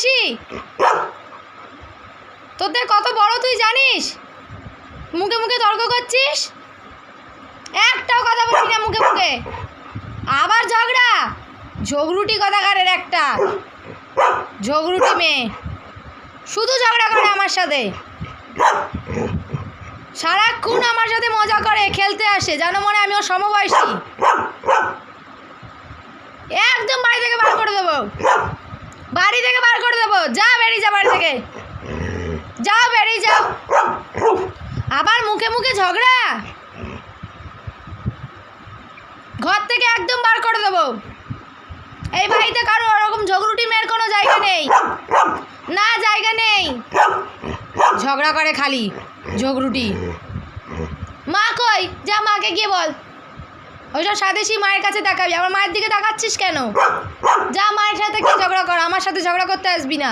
বেশি? তোদের কত বড় তুই জানিস? মুখে মুখে তর্ক করছিস, একটাও কথা বলবি না মুখে মুখে। আবার ঝগড়া, ঝগড়ুটি কথাকারের একটা, ঝগড়ুটি মেয়ে, শুধু ঝগড়া করে আমার সাথে। সারাক্ষণ আমার সাথে মজা করে, খেলতে আসে, জানো মনে আমি ওর সমবয়সী। একদম বাড়ি থেকে বার করে দেবো, বাড়ি থেকে বার করে দেবো। যা বেরিয়ে যা বাড়ি থেকে, যাও বেরিয়ে যাও। আবার মুখে মুখে ঝগড়া, ঘর থেকে একদম বার করে দেবো। এই বাড়িতে কারো ওরকম ঝগড়ুটি মেয়ের কোনো জায়গা নেই, না জায়গা নেই। ঝগড়া করে খালি, ঝগড়ুটি। মা কই? যা মাকে গিয়ে বল। ওইসব স্বদেশী মায়ের কাছে তাকাবি, আমার মায়ের দিকে তাকাচ্ছিস কেন? যা মায়ের সাথে কি ঝগড়া কর, আমার সাথে ঝগড়া করতে আসবি না।